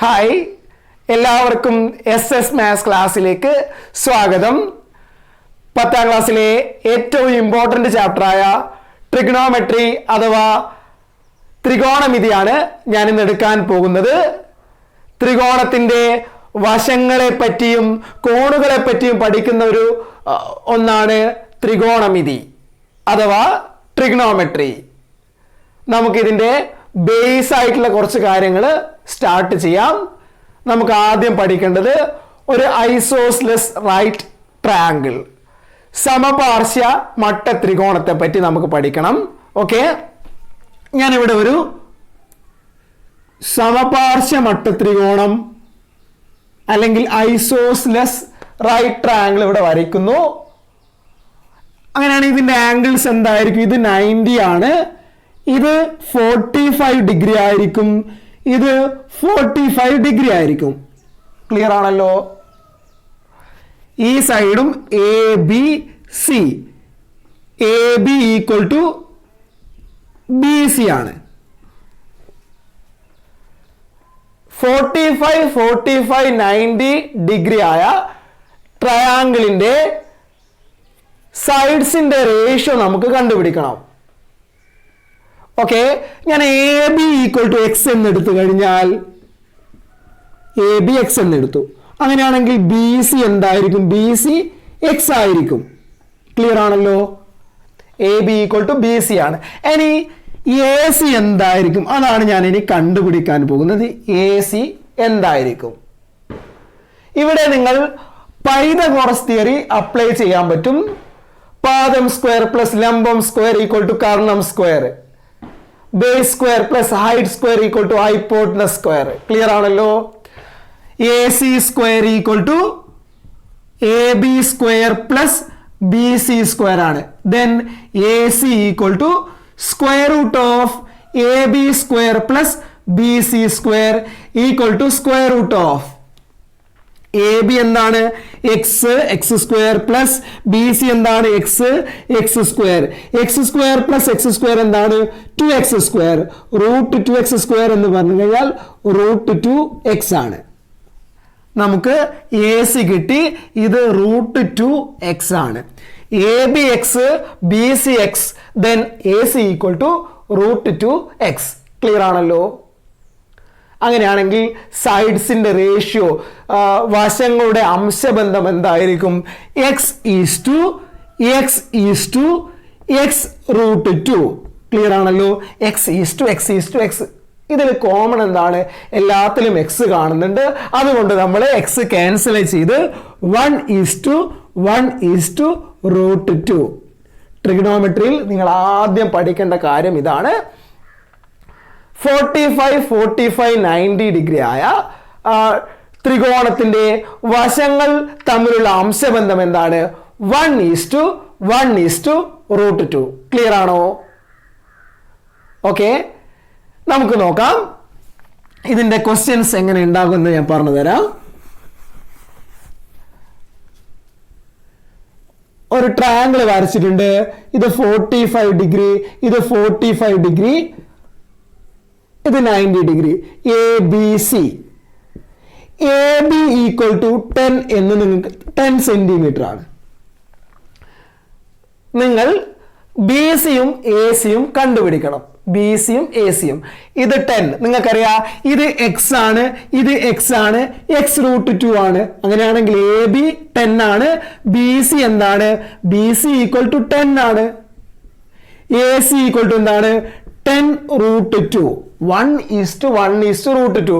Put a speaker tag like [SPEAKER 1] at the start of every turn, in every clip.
[SPEAKER 1] Hi, എല്ലാവർക്കും SS maths ക്ലാസ്സിലേക്ക് സ്വാഗതം. 10ാം ക്ലാസ്സിലെ ഏറ്റവും ഇമ്പോർട്ടൻ്റ് ചാപ്റ്ററായ ട്രിഗണോമെട്രി അഥവാ ത്രികോണമിതിയാണ് ഞാൻ ഇന്ന് എടുക്കാൻ പോകുന്നത്. ത്രികോണത്തിൻ്റെ വശങ്ങളെ പറ്റിയും കോണുകളെ പറ്റിയും പഠിക്കുന്ന ഒന്നാണ് ത്രികോണമിതി അഥവാ ട്രിഗണോമെട്രി. നമുക്കിതിൻ്റെ ബേസ് ആയിട്ടുള്ള കുറച്ച് കാര്യങ്ങൾ സ്റ്റാർട്ട് ചെയ്യാം. നമുക്ക് ആദ്യം പഠിക്കേണ്ടത് ഒരു ഐസോസ്ലെസ് റൈറ്റ് ട്രയാങ്കിൾ, സമപാർശ്വ മട്ട ത്രികോണത്തെ പറ്റി നമുക്ക് പഠിക്കണം. ഓക്കെ, ഞാനിവിടെ ഒരു സമപാർശ്വ മട്ട ത്രികോണം അല്ലെങ്കിൽ ഐസോസ്ലെസ് റൈറ്റ് ട്രയാങ്കിൾ ഇവിടെ വരയ്ക്കുന്നു. അങ്ങനെയാണ് ഇതിൻ്റെ ആംഗിൾസ് എന്തായിരിക്കും? ഇത് 90 ആണ്, ഇത് 45 ഡിഗ്രി ആയിരിക്കും, ഇത് 45 ഡിഗ്രി ആയിരിക്കും. ക്ലിയർ ആണല്ലോ? ഈ സൈഡും ABC, AB equal to BC ആണ്. 45 90 ഡിഗ്രി ആയ ട്രയാങ്കിളിന്റെ സൈഡ്സിന്റെ റേഷ്യോ നമുക്ക് കണ്ടുപിടിക്കണം. ഓക്കെ, ഞാൻ AB ഈക്വൽ ടു എക്സ് എന്നെടുത്തു കഴിഞ്ഞാൽ AB എക്സ് എന്നെടുത്തു. അങ്ങനെയാണെങ്കിൽ BC എന്തായിരിക്കും? BC എക്സ് ആയിരിക്കും. ക്ലിയർ ആണല്ലോ? AB ഈക്വൽ ടു BC ആണ്. ഇനി AC എന്തായിരിക്കും? അതാണ് ഞാൻ ഇനി കണ്ടുപിടിക്കാൻ പോകുന്നത്. AC എന്തായിരിക്കും? ഇവിടെ നിങ്ങൾ പൈതഗോറസ് തിയറി അപ്ലൈ ചെയ്യാൻ പറ്റും. പാദം സ്ക്വയർ പ്ലസ് ലംബം സ്ക്വയർ ഈക്വൽ ടു കർണം square, base square plus height square equal to hypotenuse square. Clear ആണല്ലോ? AC square equal to AB square plus BC square ആണ്. Then AC equal to square root of AB square plus BC square equal to square root of AB എന്താണ്? X square plus BC എന്താണ്? X square. X square plus x square എന്താണ്? 2x square. Root 2x square എന്ന് പറഞ്ഞു കഴിഞ്ഞാൽ root 2x ആണ്. നമുക്ക് AC കിട്ടി. ഇത് റൂട്ട് 2x ആണ്. AB x, BC x, then AC equal to root 2x. Clear ആണല്ലോ? അങ്ങനെയാണെങ്കിൽ സൈഡ്സിന്റെ റേഷ്യോ, വശങ്ങളുടെ അംശബന്ധം എന്തായിരിക്കും? X is to x root 2. Clear ആണല്ലോ? X is to x. ഇതിൽ കോമൺ എന്താണ്? എല്ലാത്തിലും എക്സ് കാണുന്നുണ്ട്. അതുകൊണ്ട് നമ്മൾ എക്സ് ക്യാൻസൽ ചെയ്ത് 1 ഈസ് ടു റൂട്ട് 2. ട്രിഗണോമെട്രിയിൽ നിങ്ങൾ ആദ്യം പഠിക്കേണ്ട കാര്യം ഇതാണ്. 45 90 ഡിഗ്രി ആയ ത്രികോണത്തിന്റെ വശങ്ങൾ തമ്മിലുള്ള അംശബന്ധം എന്താണ്? 1 ഈസ് ടു റൂട്ട് 2. ക്ലിയർ ആണോ? ഓക്കെ, നമുക്ക് നോക്കാം ഇതിന്റെ ക്വസ്റ്റ്യൻസ് എങ്ങനെ ഉണ്ടാകുമെന്ന് ഞാൻ പറഞ്ഞു തരാം. ഒരു ട്രയാങ്കിൾ വരച്ചിട്ടുണ്ട്. ഇത് 45 ഡിഗ്രി, ഇത് 45 ഡിഗ്രി, ഇത് 90 ഡിഗ്രി. ABC ഈക്വൽ ടു 10 എന്ന് നിങ്ങൾക്ക് 10 സെന്റിമീറ്റർ ആണ്. നിങ്ങൾ BCയും ACയും കണ്ടുപിടിക്കണം. BCയും ACയും. ഇത് 10 നിങ്ങൾക്കറിയാം. ഇത് എക്സ് ആണ്, ഇത് എക്സ് ആണ്, എക്സ് റൂട്ട് 2 ആണ്. അങ്ങനെയാണെങ്കിൽ AB 10 ആണ്. BC എന്താണ്? BC ഈക്വൽ ടു 10 ആണ്. AC ഈക്വൽ ടു എന്താണ്? 10 root 2. 1 is to root 2.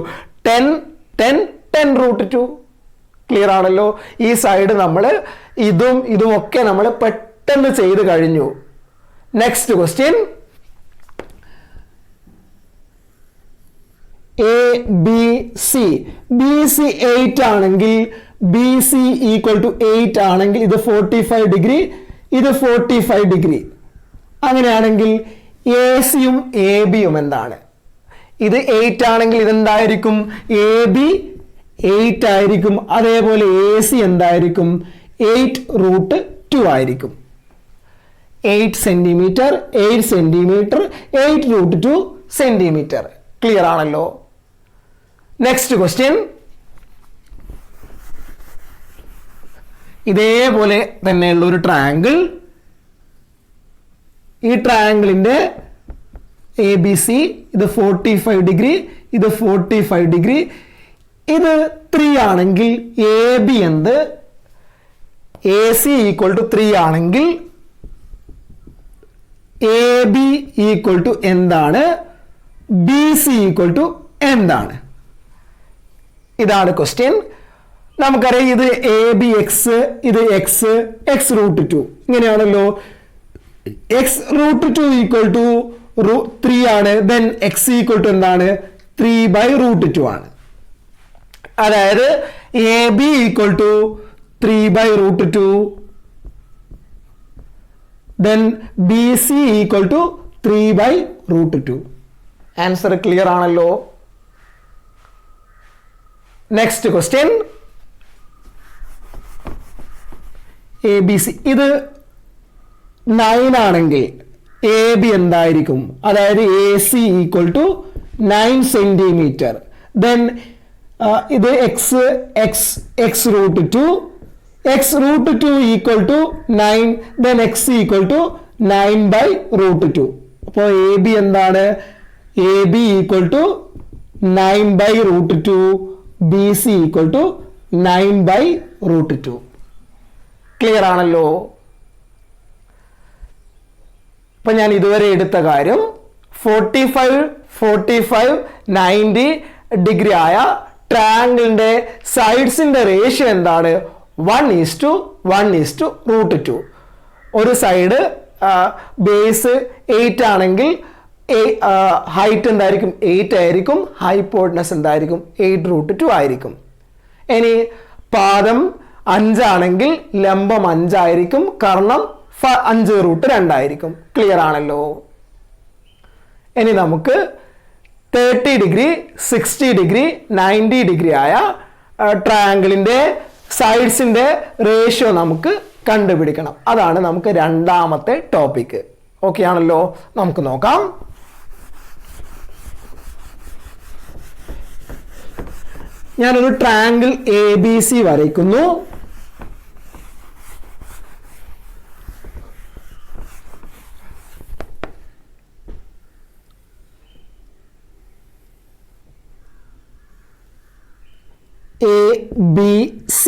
[SPEAKER 1] 10 root 2. Clear ആണല്ലോ? ഈ സൈഡ് നമ്മൾ ഇതും ഒക്കെ നമ്മൾ പെട്ടെന്ന് ചെയ്ത് കഴിഞ്ഞു. Next question. ABC 8 ആണെങ്കിൽ BC ഈക്വൽ ടു 8 ആണെങ്കിൽ ഇത് 45 ഡിഗ്രി, ഇത് 45 ഡിഗ്രി. അങ്ങനെയാണെങ്കിൽ ACയും ABയും എന്താണ്? ഇത് 8 ആണെങ്കിൽ ഇതെന്തായിരിക്കും? AB 8 ആയിരിക്കും. അതേപോലെ AC എന്തായിരിക്കും? 8 റൂട്ട് 2 ആയിരിക്കും. 8 സെന്റിമീറ്റർ 8 റൂട്ട് 2 സെന്റിമീറ്റർ. ക്ലിയർ ആണല്ലോ? നെക്സ്റ്റ് ക്വസ്റ്റ്യൻ, ഇതേപോലെ തന്നെയുള്ള ഒരു ട്രയാങ്കിൾ, ഈ ട്രയാങ്കിളിന്റെ ABC ഇത് 45 ഡിഗ്രി, ഇത് 45 ഡിഗ്രി, ഇത് 3 ആണെങ്കിൽ AB എന്ത്, AC ഈക്വൽ ടു 3 ആണെങ്കിൽ AB ഈക്വൽ ടു എന്താണ്, BC ഈക്വൽ ടു എന്താണ്? ഇതാണ് ക്വസ്റ്റ്യൻ. നമുക്കറിയാം ഇത് ABX, ഇത് X √2 ഇങ്ങനെയാണല്ലോ. X√2 ഈക്വൽ ടു 3 ആണ്. ദെൻ X ഈക്വൽ ടു എന്താണ്, 3/√2 ആണ്. അതായത് AB equal to 3/√2, then BC equal to 3/√2. Answer clear ആണല്ലോ. നെക്സ്റ്റ് ക്വസ്റ്റ്യൻ, ABC ഇത് 9 ആണെങ്കിൽ AB എന്തായിരിക്കും? അതായത് AC equal to 9 centimetre. Then ഇത് X√2, X√2 equal to 9, then X equal to 9/√2. അപ്പോൾ AB എന്താണ്? AB equal to 9/√2, BC equal to 9/√2. Clear ആണല്ലോ. അപ്പൊ ഞാൻ ഇതുവരെ എടുത്ത കാര്യം 45, 90 ഡിഗ്രി ആയ ട്രയാങ്കിളിന്റെ സൈഡ്സിന്റെ റേഷ്യോ എന്താണ്? 1:1:√2. ഒരു സൈഡ് ബേസ് 8 ആണെങ്കിൽ ഹൈറ്റ് എന്തായിരിക്കും? 8 ആയിരിക്കും. ഹൈപ്പോട്ടനസ് എന്തായിരിക്കും? 8√2 ആയിരിക്കും. ഇനി പാദം 5 ആണെങ്കിൽ ലംബം 5 ആയിരിക്കും. കർണം 5√2 ആയിരിക്കും. ക്ലിയർ ആണല്ലോ. ഇനി നമുക്ക് 30 ഡിഗ്രി, 60 ഡിഗ്രി, 90 ഡിഗ്രി ആയ ട്രയാങ്കിളിന്റെ സൈഡ്സിന്റെ റേഷ്യോ നമുക്ക് കണ്ടുപിടിക്കണം. അതാണ് നമുക്ക് രണ്ടാമത്തെ ടോപ്പിക്. ഓക്കെ ആണല്ലോ. നമുക്ക് നോക്കാം. ഞാനൊരു ട്രയാങ്കിൾ ABC വരയ്ക്കുന്നു. ABC.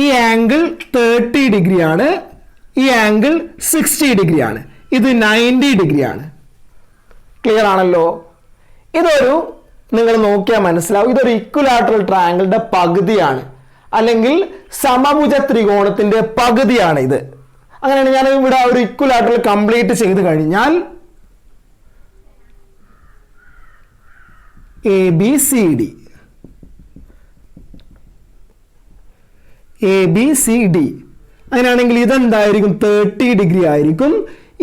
[SPEAKER 1] ഈ ആംഗിൾ 30 ഡിഗ്രി ആണ്, ഈ ആംഗിൾ 60 ഡിഗ്രി ആണ്, ഇത് 90 ഡിഗ്രി ആണ്. ക്ലിയർ ആണല്ലോ. ഇതൊരു, നിങ്ങൾ നോക്കിയാൽ മനസ്സിലാവും, ഇതൊരു ഇക്വിലാറ്ററൽ ട്രയാങ്കിളിന്റെ പകുതിയാണ്, അല്ലെങ്കിൽ സമഭുജ ത്രികോണത്തിന്റെ പകുതിയാണ് ഇത്. അങ്ങനെയാണ് ഞാൻ ഇവിടെ ഒരു ഇക്വിലാറ്ററൽ കംപ്ലീറ്റ് ചെയ്ത് കഴിഞ്ഞാൽ ABCD അങ്ങനെയാണെങ്കിൽ ഇതെന്തായിരിക്കും? 30 ഡിഗ്രി ആയിരിക്കും.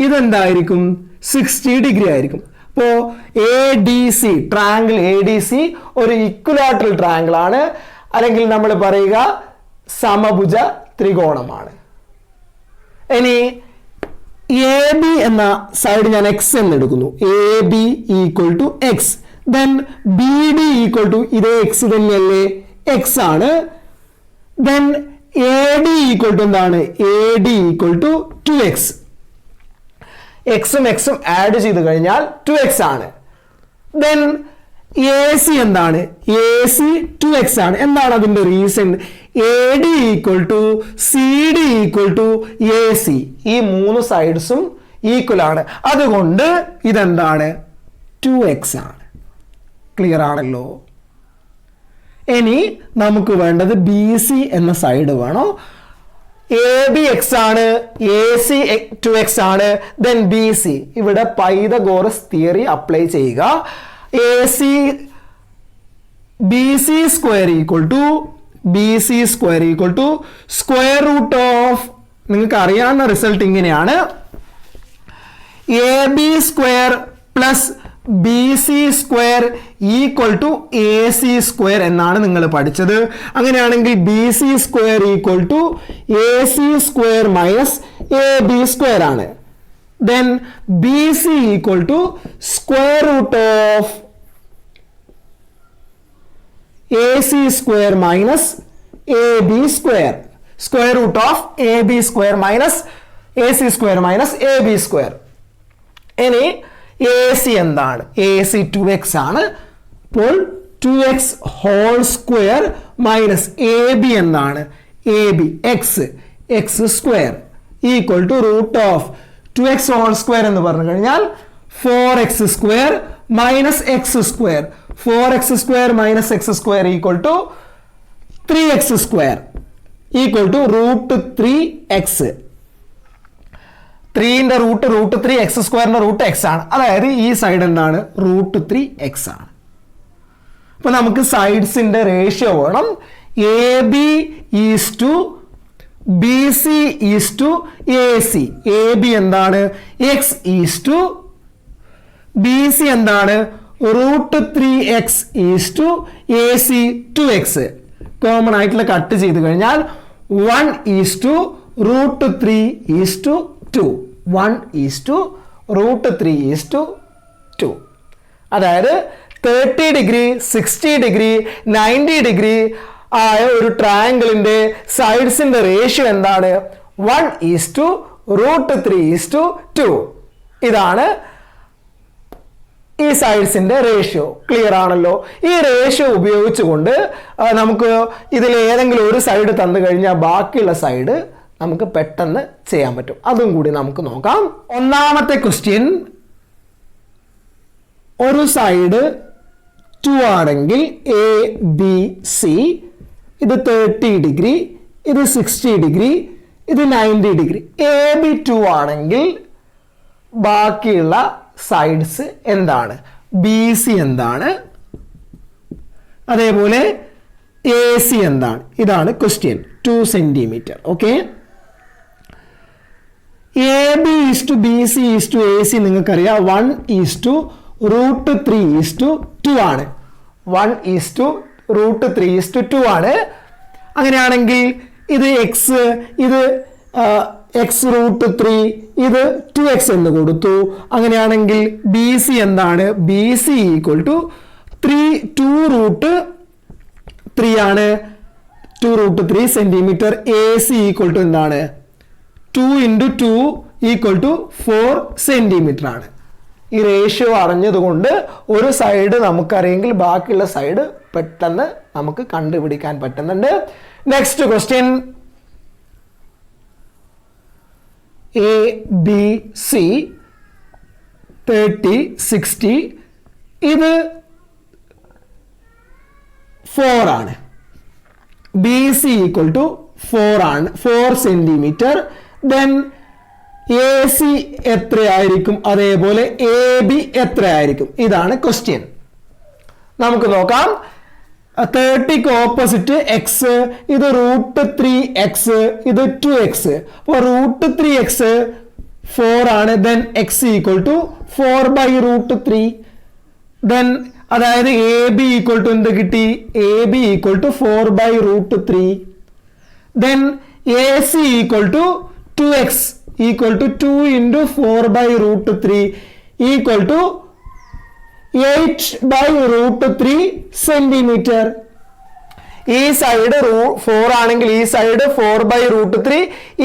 [SPEAKER 1] ഇതെന്തായിരിക്കും? 60 ഡിഗ്രി ആയിരിക്കും. അപ്പോ ADC, ട്രയാങ്കിൾ ADC ഒരു ഇക്വിലാറ്ററൽ ട്രയാങ്കിൾ ആണ്, അല്ലെങ്കിൽ നമ്മൾ പറയുക സമഭുജ ത്രികോണമാണ്. ഇനി AB എന്ന സൈഡ് ഞാൻ X എന്ന് എടുക്കുന്നു. AB equal to X. Then BD equal to ഇതേ X തന്നെയല്ലേ? X ആണ്. ദെൻ AD ഈക്വൽ ടു എന്താണ്? AD equal to 2X. എക്സും എക്സും ആഡ് ചെയ്ത് കഴിഞ്ഞാൽ 2x ആണ്. ദെൻ AC എന്താണ്? AC 2x ആണ്. എന്താണ് അതിന്റെ reason? AD equal to CD equal to AC. ഈ മൂന്ന് സൈഡ്സും ഈക്വൽ ആണ്. അതുകൊണ്ട് ഇതെന്താണ്? 2x ആണ്. ക്ലിയർ ആണല്ലോ. ഇനി നമുക്ക് വേണ്ടത് BC എന്ന സൈഡ് വേണം. AB x ആണ്, AC 2x ആണ്, ദെൻ BC. ഇവിടെ പൈതഗോറസ് തിയറി അപ്ലൈ ചെയ്യുക. BC square equal to square root of, നിങ്ങൾക്ക് അറിയാവുന്ന റിസൾട്ട് ഇങ്ങനെയാണ്, AB square plus BC square equal to AC square എന്നാണ് നിങ്ങൾ പഠിച്ചത്. അങ്ങനെയാണെങ്കിൽ BC square equal to AC square minus AB square ആണ്. Then BC equal to square root of AC square minus AB square. Square root of AB square minus AC square minus AB square. ഇനി AC എന്താണ്? AC 2x ആണ്. അപ്പോൾ 2x whole square minus AB എന്താണ്? AB x square equal to root of 2x whole square എന്ന് പറഞ്ഞു കഴിഞ്ഞാൽ 4x square minus x square. 4x square minus x square equal to 3x square equal to root 3x. 3ന്റെ root root 3 x സ്ക്വയറിന്റെ root x ആണ്. അതായത് ഈ side എന്താണ്? Root 3 X ആണ്. അപ്പൊ നമുക്ക് സൈഡ്സിന്റെ റേഷ്യോ വേണം. A B is to B C is to A C. A B എന്താണ്? X is to B C എന്താണ്? Root 3x is to A C 2x. Common ആയിട്ടുള്ള കട്ട് ചെയ്ത് കഴിഞ്ഞാൽ 1 is to root 3 is to 2. 1 is to root 3 is to 2. അതായത് 30 degree 60 degree 90 degree ആയ ഒരു ട്രയാങ്കിളിന്റെ സൈഡ്സിന്റെ ratio എന്താണ്? 1 is to root 3 is to 2. ഇതാണ് ഈ സൈഡ്സിന്റെ റേഷ്യോ. ക്ലിയർ ആണല്ലോ? ഈ റേഷ്യോ ഉപയോഗിച്ചുകൊണ്ട് നമുക്ക് ഇതിൽ ഏതെങ്കിലും ഒരു സൈഡ് തന്നു കഴിഞ്ഞാൽ ബാക്കിയുള്ള സൈഡ് നമുക്ക് പെട്ടെന്ന് ചെയ്യാൻ പറ്റും. അതും കൂടി നമുക്ക് നോക്കാം. ഒന്നാമത്തെ ക്വസ്റ്റ്യൻ, ഒരു സൈഡ് 2 ആണെങ്കിൽ എ ബി സി, ഇത് 30 ഡിഗ്രി, ഇത് 60 ഡിഗ്രി, ഇത് 90 ഡിഗ്രി. എ ബി 2 ആണെങ്കിൽ ബാക്കിയുള്ള സൈഡ്സ് എന്താണ്? ബി സി എന്താണ്? അതേപോലെ എ സി എന്താണ്? ഇതാണ് question. 2 centimetre. Okay, A B is to B C is to A C നിങ്ങൾക്കറിയാം 1 is to root 3 is to 2 ആണ്. 1 is to root 3 is to 2 ആണ്. അങ്ങനെയാണെങ്കിൽ ഇത് എക്സ്, ഇത് എക്സ് റൂട്ട് 3, ഇത് 2x എന്ന് കൊടുത്തു. അങ്ങനെയാണെങ്കിൽ ബി സി എന്താണ്? B C equal to 2 root 3 ആണ്. 2 root 3 centimetre. A C equal to എന്താണ്? 2 ഇൻറ്റു 2 ഈക്വൽ ടു 4 സെന്റിമീറ്റർ ആണ്. ഈ റേഷ്യോ അറിഞ്ഞതുകൊണ്ട് ഒരു സൈഡ് നമുക്കറിയെങ്കിൽ ബാക്കിയുള്ള സൈഡ് പെട്ടെന്ന് നമുക്ക് കണ്ടുപിടിക്കാൻ പറ്റുന്നുണ്ട്. Next question, A B C 30 60, ഇത് 4 ആണ്. ബി സി ഈക്വൽ ടു 4 ആണ്, 4 സെന്റിമീറ്റർ. ദെൻ എ സി എത്രയായിരിക്കും? അതേപോലെ എ ബി എത്രയായിരിക്കും? ഇതാണ് ക്വസ്റ്റ്യൻ. നമുക്ക് നോക്കാം. 30ക്ക് ഓപ്പോസിറ്റ് എക്സ്, ഇത് റൂട്ട് 3x, ഇത് 2x. അപ്പോൾ റൂട്ട് 3x 4 ആണ്. Then x equal to 4 by root 3. Then അതായത് എ ബി ഈക്വൽ ടു എന്ത് കിട്ടി? A B equal to 4 by root 3. Then A C equal to 2x equal to 2 into 4 by root 3 equal to 8 by root 3 centimetre. ഈ side 4 ആണെങ്കിൽ ഈ side 4 by root 3,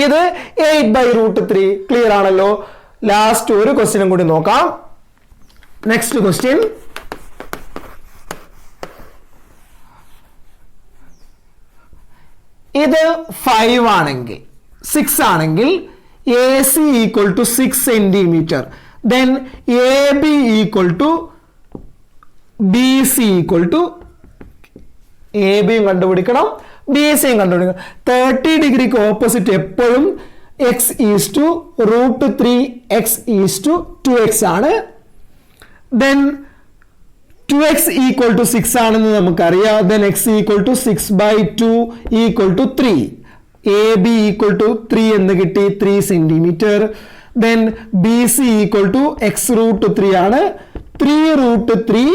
[SPEAKER 1] ഇത് 8 by root 3. Clear ആണല്ലോ? Last ഒരു ക്വസ്റ്റ്യനും കൂടി നോക്കാം. നെക്സ്റ്റ് ക്വസ്റ്റ്യൻ, ഇത് 5 ആണെങ്കിൽ 6 ആണെങ്കിൽ A C equal to 6 centimetre. Then A B equal to B C equal to, A ബിയും കണ്ടുപിടിക്കണം ബി സിയും കണ്ടുപിടിക്കണം. 30 ഡിഗ്രിക്ക് ഓപ്പോസിറ്റ് എപ്പോഴും x is to root 3x is to 2x ആണ്. ദെൻ 2x ഈക്വൽ ടു 6 ആണെന്ന് നമുക്കറിയാം. Then x equal to 6 by 2 equal to 3. A B equal to 3 എന്ന് കിട്ടി, 3 centimetre. Then B C equal to x root 3 ആണ്, 3 root 3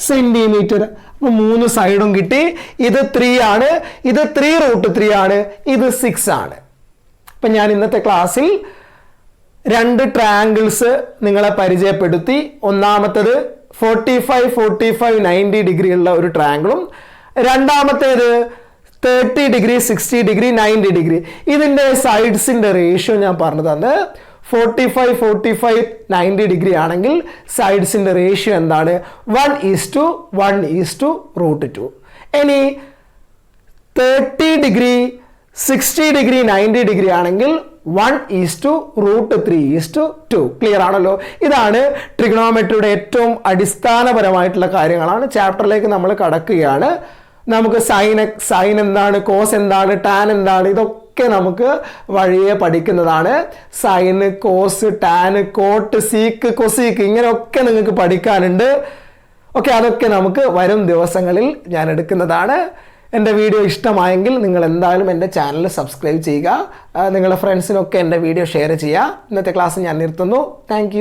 [SPEAKER 1] centimetre. അപ്പൊ 3 സൈഡും കിട്ടി. ഇത് 3 ആണ്, ഇത് 3 റൂട്ട് 3 ആണ്, ഇത് 6 ആണ്. അപ്പൊ ഞാൻ ഇന്നത്തെ ക്ലാസ്സിൽ 2 ട്രയാങ്കിൾസ് നിങ്ങളെ പരിചയപ്പെടുത്തി. ഒന്നാമത്തത് 45 45 90 ഡിഗ്രി ഉള്ള ഒരു ട്രയാങ്കിളും രണ്ടാമത്തേത് 30 ഡിഗ്രി 60 ഡിഗ്രി 90 ഡിഗ്രി. ഇതിൻ്റെ സൈഡ്സിൻ്റെ റേഷ്യോ ഞാൻ പറഞ്ഞു തന്നെ 45 45 90 ഡിഗ്രി ആണെങ്കിൽ സൈഡ്സിൻ്റെ റേഷ്യോ എന്താണ്? 1:1:√2. ഇനി 30 ഡിഗ്രി 60 ഡിഗ്രി 90 ഡിഗ്രി ആണെങ്കിൽ 1:√3:2. ക്ലിയർ ആണല്ലോ? ഇതാണ് ട്രിഗണോമെട്രിയുടെ ഏറ്റവും അടിസ്ഥാനപരമായിട്ടുള്ള കാര്യങ്ങളാണ്. ചാപ്റ്ററിലേക്ക് നമ്മൾ കടക്കുകയാണ്. നമുക്ക് സൈൻ എന്താണ്, കോസ് എന്താണ്, ടാൻ എന്താണ്, ഇതൊക്കെ നമുക്ക് വഴിയെ പഠിക്കുന്നതാണ്. Sin, cos, tan, cot, sec, cosec ഇങ്ങനെയൊക്കെ നിങ്ങൾക്ക് പഠിക്കാനുണ്ട്. ഓക്കെ, അതൊക്കെ നമുക്ക് വരും ദിവസങ്ങളിൽ ഞാൻ എടുക്കുന്നതാണ്. എൻ്റെ വീഡിയോ ഇഷ്ടമായെങ്കിൽ നിങ്ങൾ എന്തായാലും എൻ്റെ ചാനൽ സബ്സ്ക്രൈബ് ചെയ്യുക. നിങ്ങളുടെ ഫ്രണ്ട്സിനൊക്കെ എൻ്റെ വീഡിയോ ഷെയർ ചെയ്യുക. ഇന്നത്തെ ക്ലാസ് ഞാൻ നിർത്തുന്നു. താങ്ക്